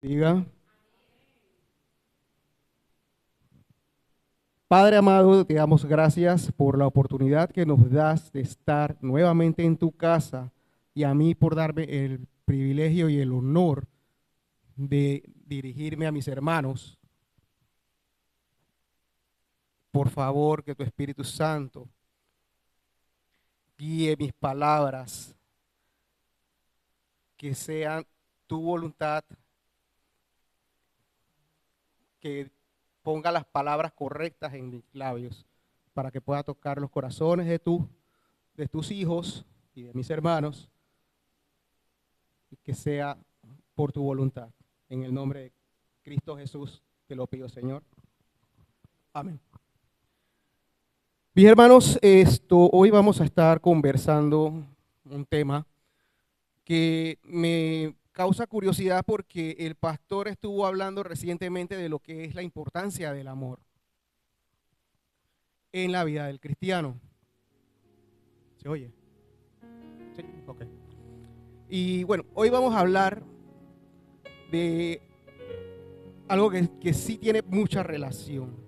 Diga, Padre amado, te damos gracias por la oportunidad que nos das de estar nuevamente en tu casa y a mí por darme el privilegio y el honor de dirigirme a mis hermanos. Por favor, que tu Espíritu Santo guíe mis palabras, que sean tu voluntad, que ponga las palabras correctas en mis labios para que pueda tocar los corazones de tus hijos y de mis hermanos, y que sea por tu voluntad. En el nombre de Cristo Jesús te lo pido, Señor. Amén. Mis hermanos, hoy vamos a estar conversando un tema que me causa curiosidad porque el pastor estuvo hablando recientemente de lo que es la importancia del amor en la vida del cristiano. ¿Se oye? Sí, ok. Y bueno, hoy vamos a hablar de algo que sí tiene mucha relación.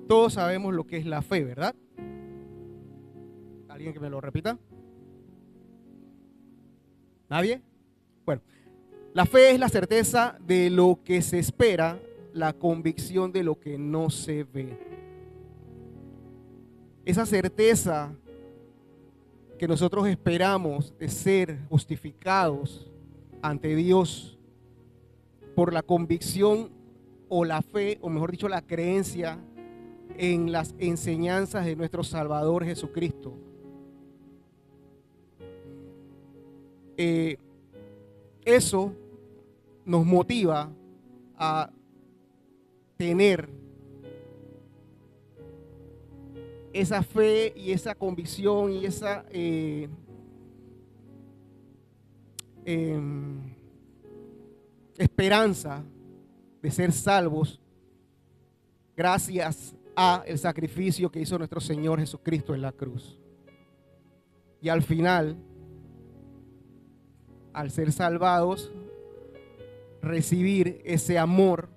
Todos sabemos lo que es la fe, ¿verdad? ¿Alguien que me lo repita? ¿Nadie? Bueno, la fe es la certeza de lo que se espera, la convicción de lo que no se ve. Esa certeza que nosotros esperamos de ser justificados ante Dios por la convicción o la fe, o mejor dicho, la creencia en las enseñanzas de nuestro Salvador Jesucristo. Eso nos motiva a tener esa fe y esa convicción y esa esperanza de ser salvos gracias a el sacrificio que hizo nuestro Señor Jesucristo en la cruz. Y al final, al ser salvados, recibir ese amor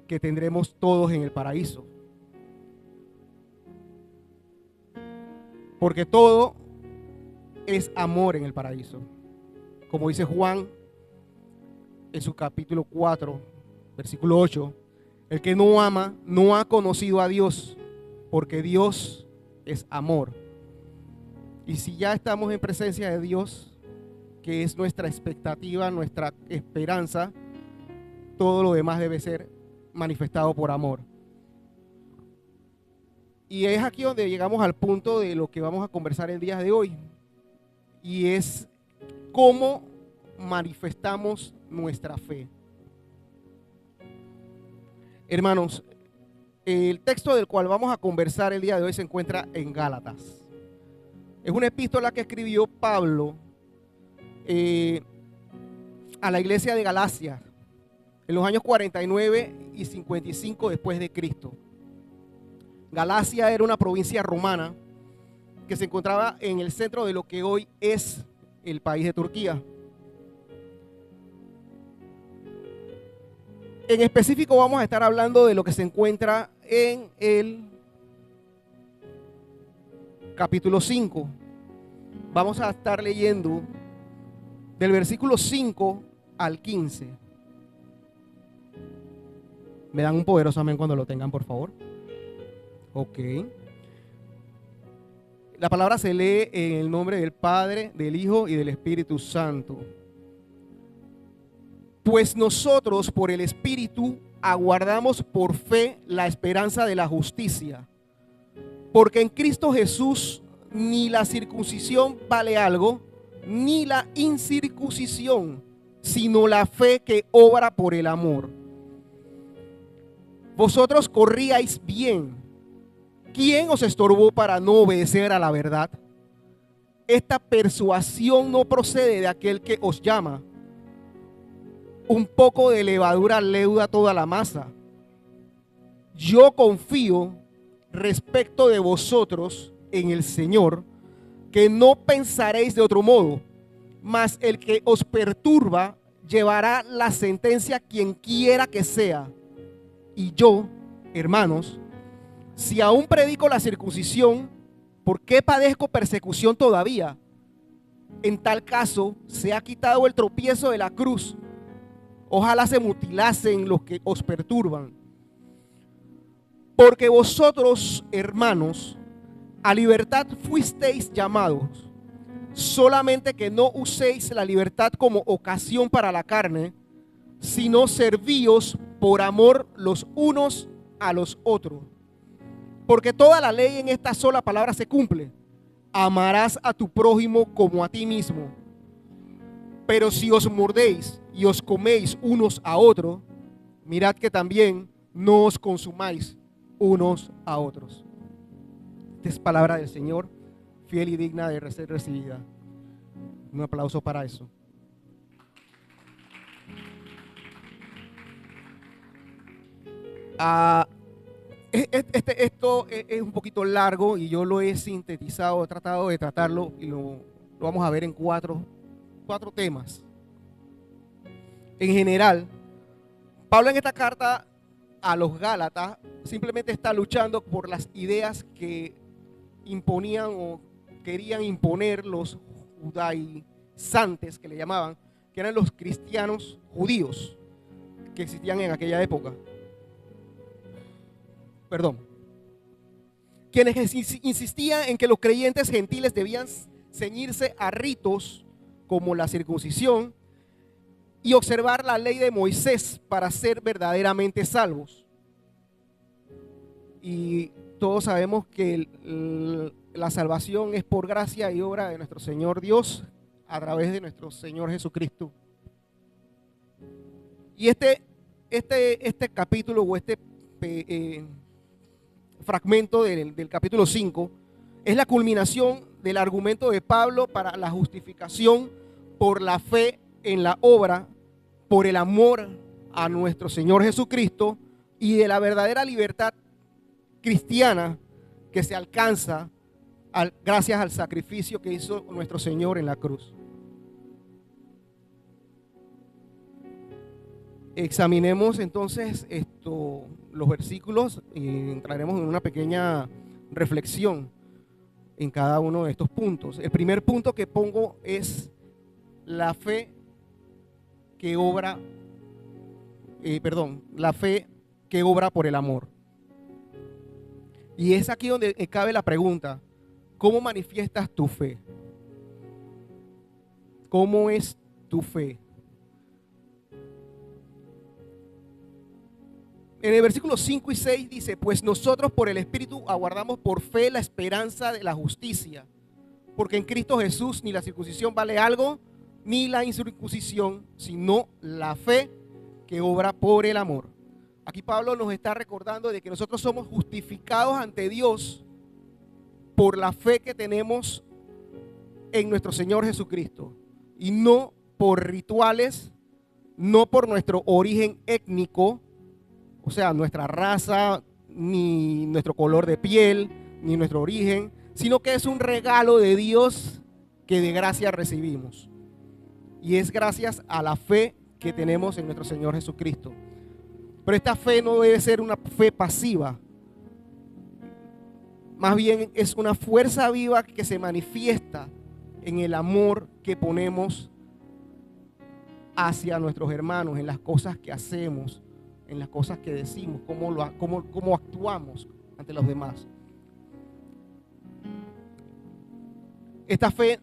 que tendremos todos en el paraíso. Porque todo es amor en el paraíso. Como dice Juan en su capítulo 4, versículo 8, el que no ama no ha conocido a Dios, porque Dios es amor. Y si ya estamos en presencia de Dios, que es nuestra expectativa, nuestra esperanza, todo lo demás debe ser manifestado por amor. Y es aquí donde llegamos al punto de lo que vamos a conversar el día de hoy. Y es cómo manifestamos nuestra fe. Hermanos, el texto del cual vamos a conversar el día de hoy se encuentra en Gálatas. Es una epístola que escribió Pablo a la iglesia de Galacia en los años 49 y 55 después de Cristo. Galacia era una provincia romana que se encontraba en el centro de lo que hoy es el país de Turquía. En específico vamos a estar hablando de lo que se encuentra en el capítulo 5. Vamos a estar leyendo del versículo 5 al 15. ¿Me dan un poderoso amén cuando lo tengan, por favor? Ok. La palabra se lee en el nombre del Padre, del Hijo y del Espíritu Santo. Pues nosotros por el Espíritu aguardamos por fe la esperanza de la justicia. Porque en Cristo Jesús ni la circuncisión vale algo, ni la incircuncisión, sino la fe que obra por el amor. Vosotros corríais bien. ¿Quién os estorbó para no obedecer a la verdad? Esta persuasión no procede de aquel que os llama. Un poco de levadura leuda toda la masa. Yo confío respecto de vosotros en el Señor, que no pensaréis de otro modo, mas el que os perturba llevará la sentencia quien quiera que sea. Y yo, hermanos, si aún predico la circuncisión, ¿por qué padezco persecución todavía? En tal caso, se ha quitado el tropiezo de la cruz. Ojalá se mutilasen los que os perturban. Porque vosotros, hermanos, a libertad fuisteis llamados, solamente que no uséis la libertad como ocasión para la carne, sino servíos por amor los unos a los otros. Porque toda la ley en esta sola palabra se cumple: amarás a tu prójimo como a ti mismo. Pero si os mordéis y os coméis unos a otros, mirad que también no os consumáis unos a otros. Esta es palabra del Señor, fiel y digna de ser recibida. Un aplauso para eso. Esto es un poquito largo y yo lo he sintetizado, he tratado de tratarlo y lo vamos a ver en cuatro temas. En general, Pablo en esta carta a los Gálatas simplemente está luchando por las ideas que imponían o querían imponer los judaizantes, que le llamaban, que eran los cristianos judíos que existían en aquella época. Quienes insistían en que los creyentes gentiles debían ceñirse a ritos como la circuncisión y observar la ley de Moisés para ser verdaderamente salvos. Y todos sabemos que la salvación es por gracia y obra de nuestro Señor Dios a través de nuestro Señor Jesucristo. Y este capítulo o fragmento del capítulo 5 es la culminación del argumento de Pablo para la justificación por la fe en la obra, por el amor a nuestro Señor Jesucristo y de la verdadera libertad cristiana que se alcanza gracias al sacrificio que hizo nuestro Señor en la cruz. Examinemos entonces los versículos y entraremos en una pequeña reflexión en cada uno de estos puntos. El primer punto que pongo es la fe que obra, la fe que obra por el amor. Y es aquí donde cabe la pregunta: ¿cómo manifiestas tu fe? ¿Cómo es tu fe? En el versículo 5 y 6 dice: pues nosotros por el Espíritu aguardamos por fe la esperanza de la justicia, porque en Cristo Jesús ni la circuncisión vale algo, ni la incircuncisión, sino la fe que obra por el amor. Aquí Pablo nos está recordando de que nosotros somos justificados ante Dios por la fe que tenemos en nuestro Señor Jesucristo, y no por rituales, no por nuestro origen étnico, o sea, nuestra raza, ni nuestro color de piel, ni nuestro origen, sino que es un regalo de Dios que de gracia recibimos. Y es gracias a la fe que tenemos en nuestro Señor Jesucristo. Pero esta fe no debe ser una fe pasiva. Más bien es una fuerza viva que se manifiesta en el amor que ponemos hacia nuestros hermanos, en las cosas que hacemos, en las cosas que decimos, cómo actuamos ante los demás. Esta fe,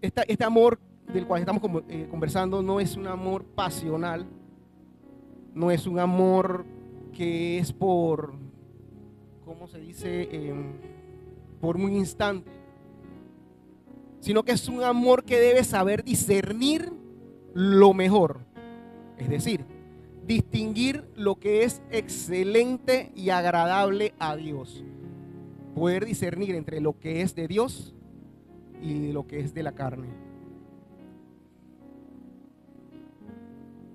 este amor del cual estamos conversando no es un amor pasional, no es un amor que es por, ¿cómo se dice? Por un instante, sino que es un amor que debe saber discernir lo mejor, es decir, distinguir lo que es excelente y agradable a Dios, poder discernir entre lo que es de Dios y lo que es de la carne.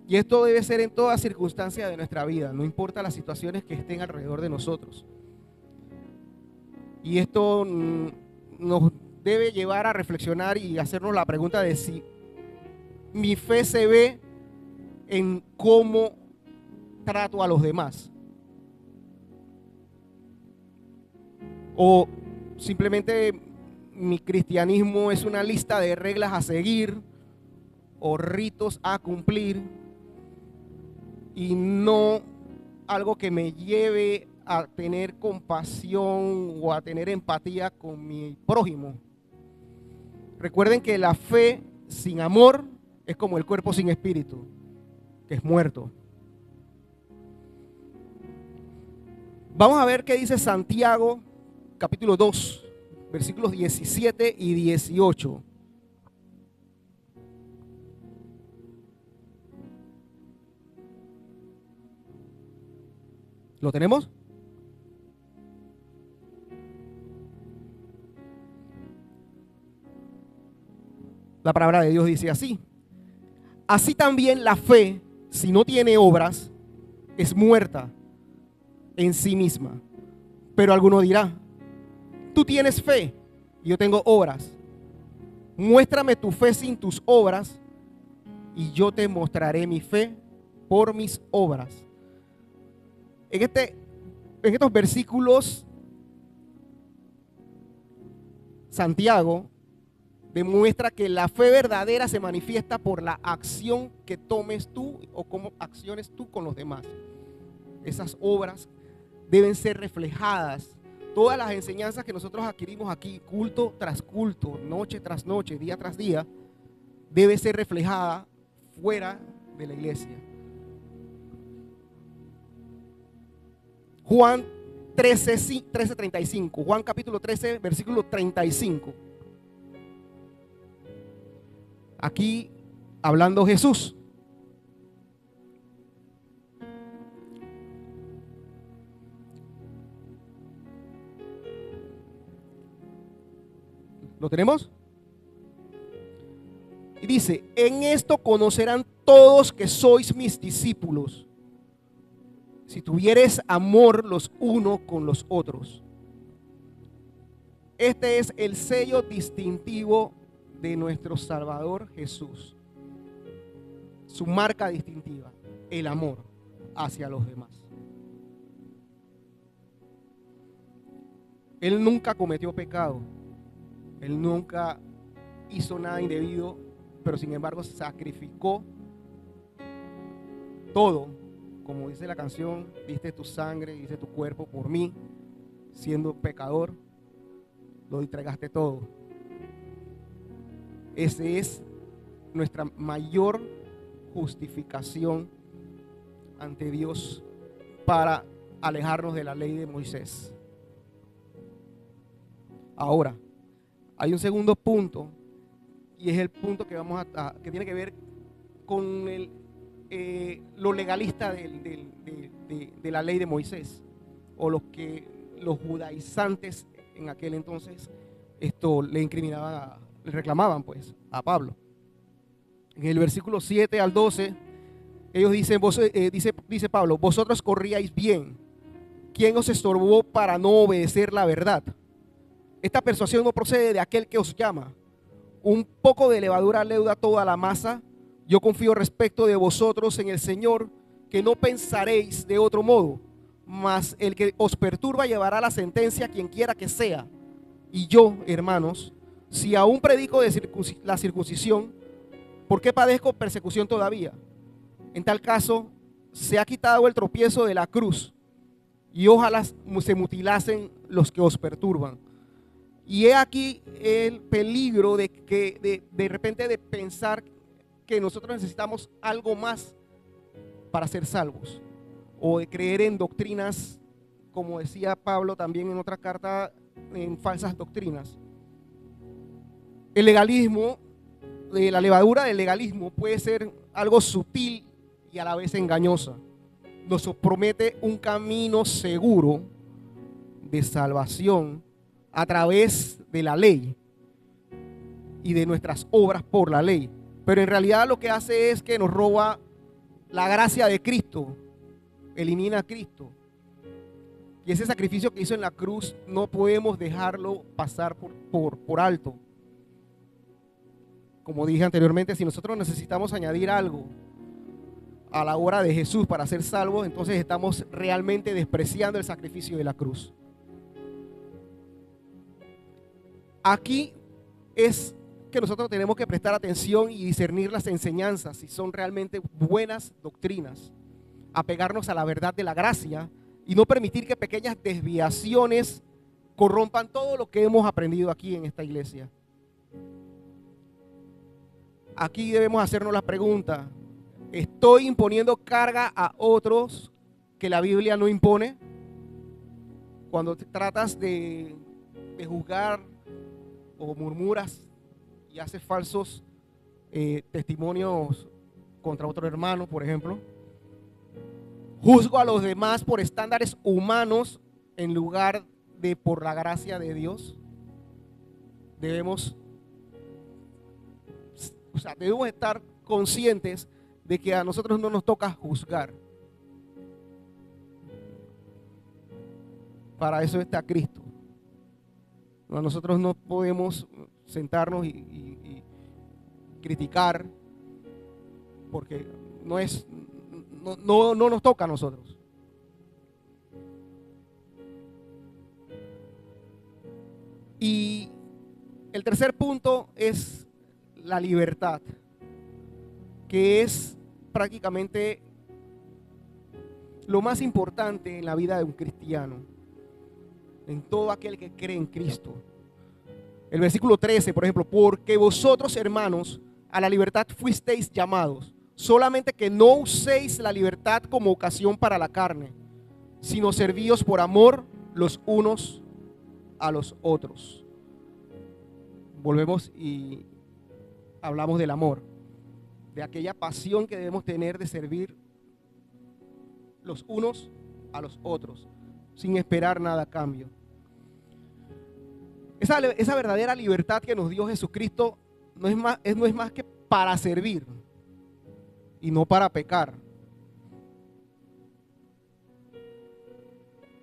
Y esto debe ser en toda circunstancia de nuestra vida, no importa las situaciones que estén alrededor de nosotros. Y esto nos debe llevar a reflexionar y hacernos la pregunta de si mi fe se ve en cómo trato a los demás. O simplemente mi cristianismo es una lista de reglas a seguir o ritos a cumplir y no algo que me lleve a tener compasión o a tener empatía con mi prójimo. Recuerden que la fe sin amor es como el cuerpo sin espíritu, que es muerto. Vamos a ver qué dice Santiago, capítulo 2, versículos 17 y 18. ¿Lo tenemos? La palabra de Dios dice así: así también la fe, si no tiene obras, es muerta en sí misma. Pero alguno dirá: tú tienes fe y yo tengo obras. Muéstrame tu fe sin tus obras y yo te mostraré mi fe por mis obras. En estos versículos, Santiago demuestra que la fe verdadera se manifiesta por la acción que tomes tú o cómo acciones tú con los demás. Esas obras deben ser reflejadas. Todas las enseñanzas que nosotros adquirimos aquí, culto tras culto, noche tras noche, día tras día, debe ser reflejada fuera de la iglesia. Juan 13:35, Juan capítulo 13, versículo 35. Aquí hablando Jesús. ¿Lo tenemos? Y dice: en esto conocerán todos que sois mis discípulos, si tuvieres amor los unos con los otros. Este es el sello distintivo de nuestro Salvador Jesús. Su marca distintiva, el amor hacia los demás. Él nunca cometió pecado. Él nunca hizo nada indebido, pero sin embargo sacrificó todo. Como dice la canción: diste tu sangre, diste tu cuerpo por mí, siendo pecador, lo entregaste todo. Esa es nuestra mayor justificación ante Dios para alejarnos de la ley de Moisés. Ahora, hay un segundo punto, y es el punto que que tiene que ver con lo legalista de la ley de Moisés, o los judaizantes en aquel entonces esto le incriminaban, le reclamaban pues a Pablo. En el versículo 7 al 12, ellos dicen, dice Pablo: vosotros corríais bien, ¿quién os estorbó para no obedecer la verdad? Esta persuasión no procede de aquel que os llama. Un poco de levadura leuda toda la masa. Yo confío respecto de vosotros en el Señor, que no pensaréis de otro modo, mas el que os perturba llevará la sentencia a quien quiera que sea. Y yo, hermanos, si aún predico de la circuncisión, ¿por qué padezco persecución todavía? En tal caso, se ha quitado el tropiezo de la cruz, y ojalá se mutilasen los que os perturban. Y he aquí el peligro de repente de pensar que nosotros necesitamos algo más para ser salvos, o de creer en doctrinas, como decía Pablo también en otra carta, en falsas doctrinas. El legalismo, la levadura del legalismo puede ser algo sutil y a la vez engañosa. Nos promete un camino seguro de salvación a través de la ley y de nuestras obras por la ley, pero en realidad lo que hace es que nos roba la gracia de Cristo, elimina a Cristo, y ese sacrificio que hizo en la cruz no podemos dejarlo pasar por alto. como dije anteriormente, si nosotros necesitamos añadir algo a la obra de Jesús para ser salvos, entonces estamos realmente despreciando el sacrificio de la cruz. Aquí es que nosotros tenemos que prestar atención y discernir las enseñanzas, si son realmente buenas doctrinas, apegarnos a la verdad de la gracia y no permitir que pequeñas desviaciones corrompan todo lo que hemos aprendido aquí en esta iglesia. Aquí debemos hacernos la pregunta: ¿estoy imponiendo carga a otros que la Biblia no impone? Cuando tratas de juzgar o murmuras y haces falsos testimonios contra otro hermano, por ejemplo. Juzgo a los demás por estándares humanos en lugar de por la gracia de Dios. Debemos estar conscientes de que a nosotros no nos toca juzgar. Para eso está Cristo. Nosotros no podemos sentarnos y criticar, porque no nos toca a nosotros. Y el tercer punto es la libertad, que es prácticamente lo más importante en la vida de un cristiano, en todo aquel que cree en Cristo. El versículo 13, por ejemplo: porque vosotros, hermanos, a la libertad fuisteis llamados, solamente que no uséis la libertad como ocasión para la carne, sino servíos por amor los unos a los otros. Volvemos y hablamos del amor, de aquella pasión que debemos tener de servir los unos a los otros, sin esperar nada a cambio. Esa verdadera libertad que nos dio Jesucristo no es más que para servir y no para pecar.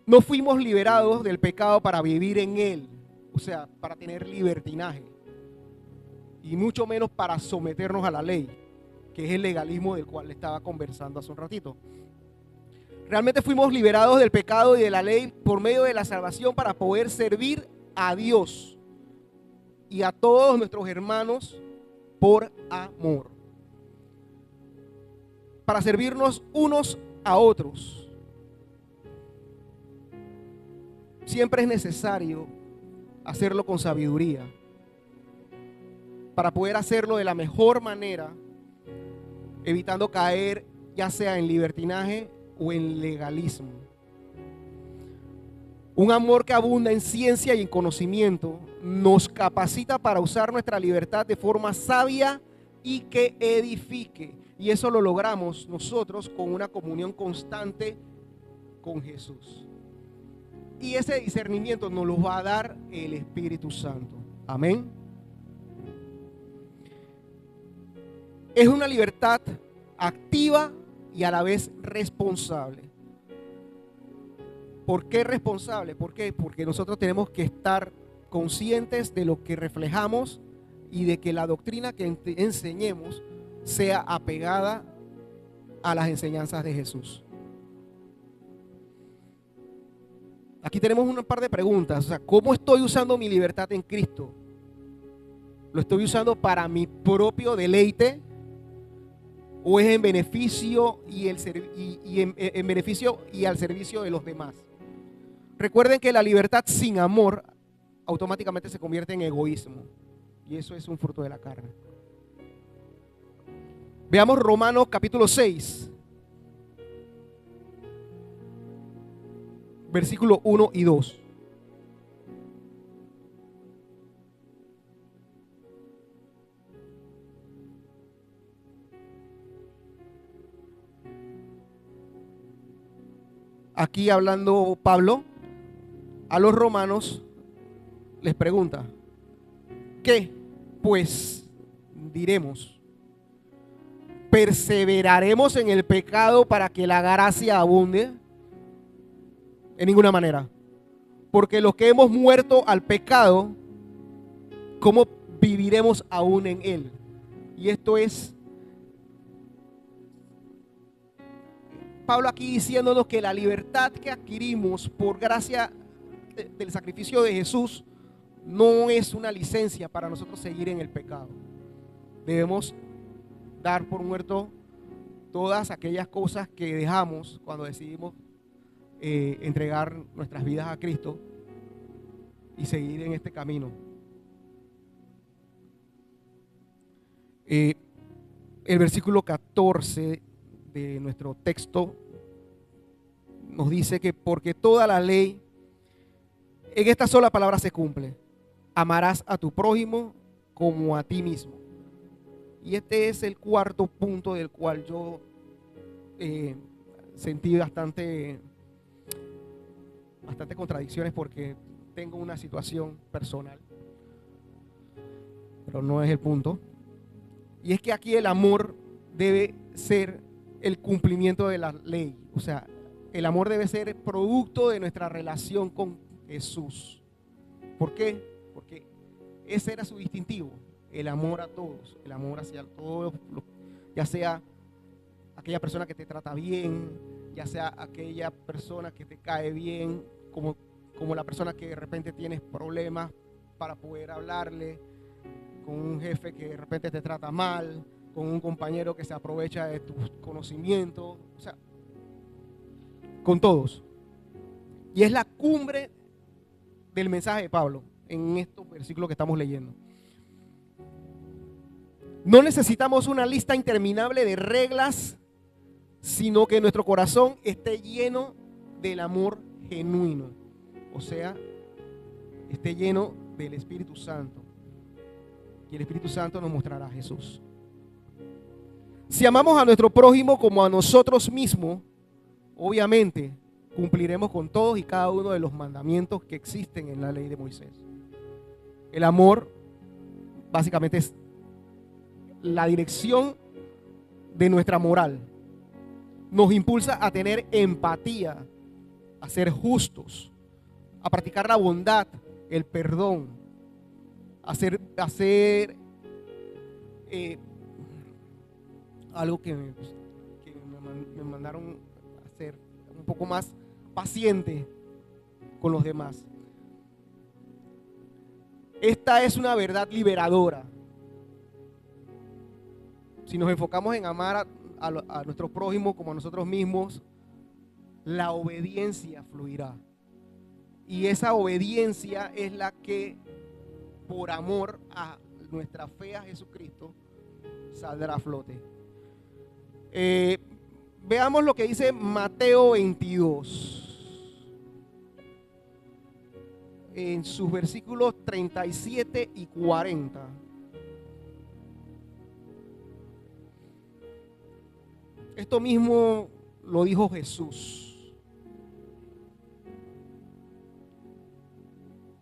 No fuimos liberados del pecado para vivir en él, o sea, para tener libertinaje, y mucho menos para someternos a la ley, que es el legalismo del cual le estaba conversando hace un ratito. Realmente fuimos liberados del pecado y de la ley por medio de la salvación para poder servir a Dios y a todos nuestros hermanos por amor, para servirnos unos a otros. Siempre es necesario hacerlo con sabiduría, para poder hacerlo de la mejor manera, evitando caer ya sea en libertinaje o en legalismo. Un amor que abunda en ciencia y en conocimiento nos capacita para usar nuestra libertad de forma sabia y que edifique. Y eso lo logramos nosotros con una comunión constante con Jesús. Y ese discernimiento nos lo va a dar el Espíritu Santo. Amén. Es una libertad activa y a la vez responsable. ¿Por qué responsable? ¿Por qué? Porque nosotros tenemos que estar conscientes de lo que reflejamos y de que la doctrina que enseñemos sea apegada a las enseñanzas de Jesús. Aquí tenemos un par de preguntas. O sea, ¿cómo estoy usando mi libertad en Cristo? ¿Lo estoy usando para mi propio deleite? ¿O es en beneficio en beneficio y al servicio de los demás? Recuerden que la libertad sin amor automáticamente se convierte en egoísmo. Y eso es un fruto de la carne. Veamos Romanos capítulo 6. Versículo 1 y 2. Aquí hablando Pablo a los romanos, les pregunta: ¿qué pues diremos? ¿Perseveraremos en el pecado para que la gracia abunde? En ninguna manera. Porque los que hemos muerto al pecado, ¿cómo viviremos aún en él? Y esto es Pablo aquí diciéndonos que la libertad que adquirimos por gracia del sacrificio de Jesús no es una licencia para nosotros seguir en el pecado. Debemos dar por muerto todas aquellas cosas que dejamos cuando decidimos entregar nuestras vidas a Cristo y seguir en este camino. El versículo 14 de nuestro texto nos dice que porque toda la ley en esta sola palabra se cumple: amarás a tu prójimo como a ti mismo. Y este es el cuarto punto del cual yo sentí bastante contradicciones, porque tengo una situación personal, pero no es el punto. Y es que aquí el amor debe ser el cumplimiento de la ley. O sea, el amor debe ser producto de nuestra relación con Jesús. ¿Por qué? Porque ese era su distintivo: el amor a todos, el amor hacia todos, ya sea aquella persona que te trata bien, ya sea aquella persona que te cae bien, como la persona que de repente tienes problemas para poder hablarle, con un jefe que de repente te trata mal, con un compañero que se aprovecha de tus conocimientos, o sea, con todos. Y es la cumbre del mensaje de Pablo en estos versículos que estamos leyendo. No necesitamos una lista interminable de reglas, sino que nuestro corazón esté lleno del amor genuino, o sea, esté lleno del Espíritu Santo. Y el Espíritu Santo nos mostrará a Jesús. Si amamos a nuestro prójimo como a nosotros mismos, obviamente cumpliremos con todos y cada uno de los mandamientos que existen en la ley de Moisés. El amor básicamente es la dirección de nuestra moral. Nos impulsa a tener empatía, a ser justos, a practicar la bondad, el perdón, a hacer algo que me mandaron a hacer, un poco más paciente con los demás. Esta es una verdad liberadora. Si nos enfocamos en amar a nuestro prójimo como a nosotros mismos, la obediencia fluirá. Y esa obediencia es la que, por amor a nuestra fe a Jesucristo, saldrá a flote. Veamos lo que dice Mateo 22, en sus versículos 37 y 40. Esto mismo lo dijo Jesús.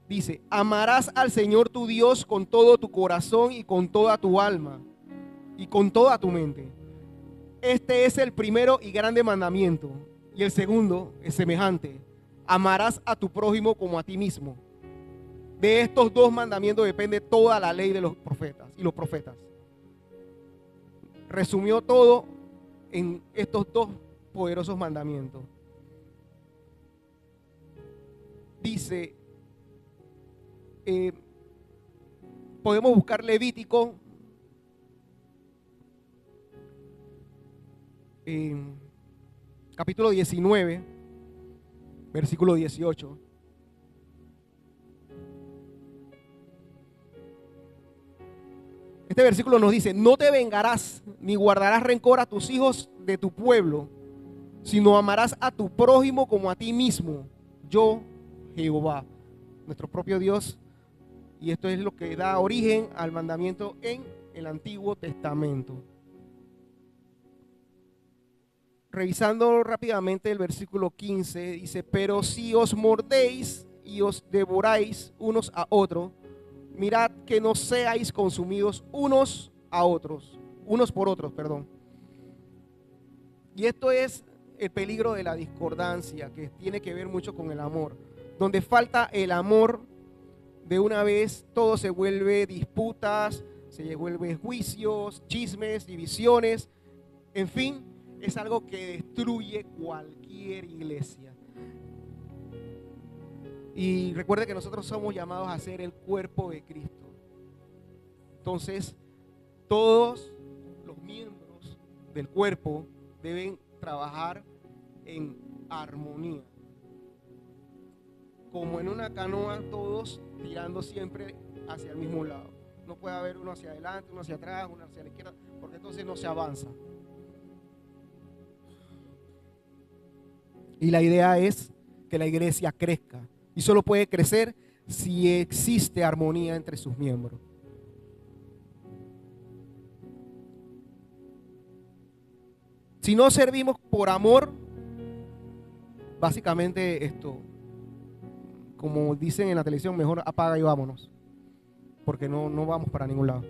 Dice: amarás al Señor tu Dios con todo tu corazón y con toda tu alma y con toda tu mente. Este es el primero y grande mandamiento. Y el segundo es semejante: amarás a tu prójimo como a ti mismo. De estos dos mandamientos depende toda la ley de los profetas y los profetas. Resumió todo en estos dos poderosos mandamientos. Dice, podemos buscar Levítico capítulo 19, versículo 18. Este versículo nos dice: no te vengarás ni guardarás rencor a tus hijos de tu pueblo, sino amarás a tu prójimo como a ti mismo. Yo, Jehová, nuestro propio Dios. Y esto es lo que da origen al mandamiento en el Antiguo Testamento. Revisando rápidamente el versículo 15, dice: pero si os mordéis y os devoráis unos a otros, mirad que no seáis consumidos unos por otros, perdón. Y esto es el peligro de la discordancia, que tiene que ver mucho con el amor. Donde falta el amor, de una vez todo se vuelve disputas, se vuelven juicios, chismes, divisiones, en fin, es algo que destruye cualquier iglesia. Y recuerde que nosotros somos llamados a ser el cuerpo de Cristo. Entonces, todos los miembros del cuerpo deben trabajar en armonía. Como en una canoa, todos tirando siempre hacia el mismo lado. No puede haber uno hacia adelante, uno hacia atrás, uno hacia la izquierda, porque entonces no se avanza. Y la idea es que la iglesia crezca. Y solo puede crecer si existe armonía entre sus miembros. Si no servimos por amor, básicamente esto, como dicen en la televisión, mejor apaga y vámonos, porque no vamos para ningún lado.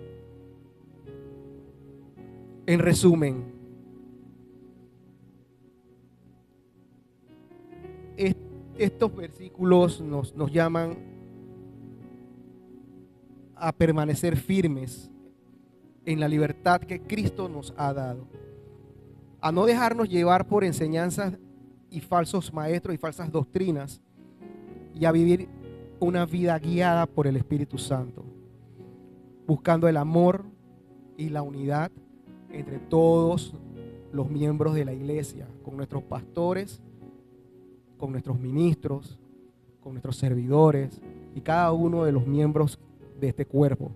En resumen, estos versículos nos llaman a permanecer firmes en la libertad que Cristo nos ha dado, a no dejarnos llevar por enseñanzas y falsos maestros y falsas doctrinas, y a vivir una vida guiada por el Espíritu Santo, buscando el amor y la unidad entre todos los miembros de la iglesia, con nuestros pastores, con nuestros ministros, con nuestros servidores y cada uno de los miembros de este cuerpo,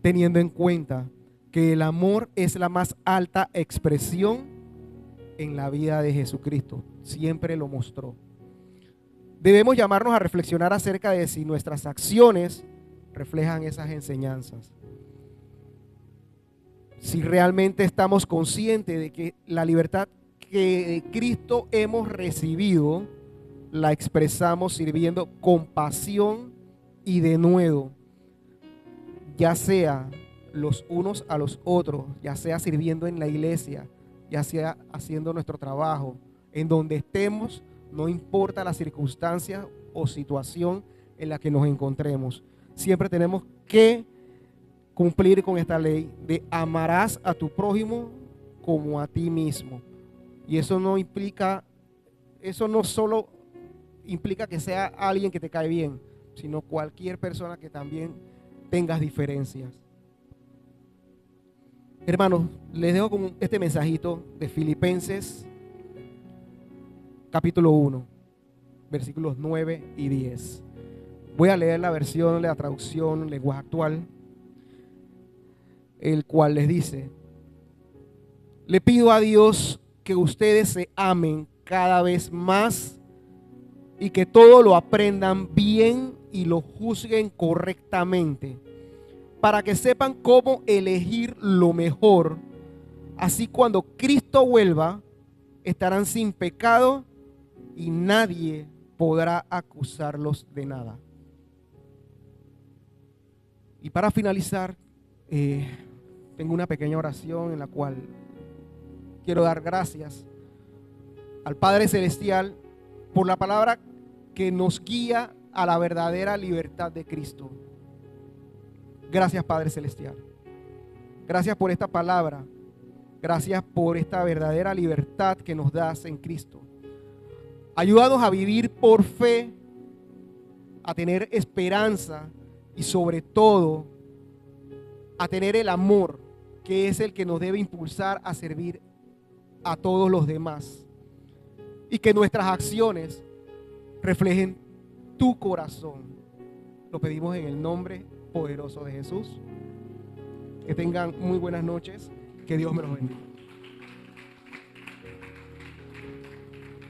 teniendo en cuenta que el amor es la más alta expresión en la vida de Jesucristo. Siempre lo mostró. Debemos llamarnos a reflexionar acerca de si nuestras acciones reflejan esas enseñanzas. Si realmente estamos conscientes de que la libertad que de Cristo hemos recibido, la expresamos sirviendo con pasión y denuedo, ya sea los unos a los otros, ya sea sirviendo en la iglesia, ya sea haciendo nuestro trabajo, en donde estemos, no importa la circunstancia o situación en la que nos encontremos. Siempre tenemos que cumplir con esta ley de amarás a tu prójimo como a ti mismo. Y eso no implica, eso no solo implica que sea alguien que te cae bien, sino cualquier persona que también tengas diferencias. Hermanos, les dejo con este mensajito de Filipenses capítulo 1, versículos 9 y 10. Voy a leer la versión de la traducción lenguaje actual, el cual les dice: le pido a Dios que ustedes se amen cada vez más y que todo lo aprendan bien y lo juzguen correctamente, para que sepan cómo elegir lo mejor. Así cuando Cristo vuelva, estarán sin pecado y nadie podrá acusarlos de nada. Y para finalizar, tengo una pequeña oración en la cual quiero dar gracias al Padre Celestial por la palabra que nos guía a la verdadera libertad de Cristo. Gracias, Padre Celestial. Gracias por esta palabra. Gracias por esta verdadera libertad que nos das en Cristo. Ayúdanos a vivir por fe, a tener esperanza y sobre todo a tener el amor que es el que nos debe impulsar a servir a todos los demás, y que nuestras acciones reflejen tu corazón. Lo pedimos en el nombre poderoso de Jesús. Que tengan muy buenas noches. Que Dios me los bendiga.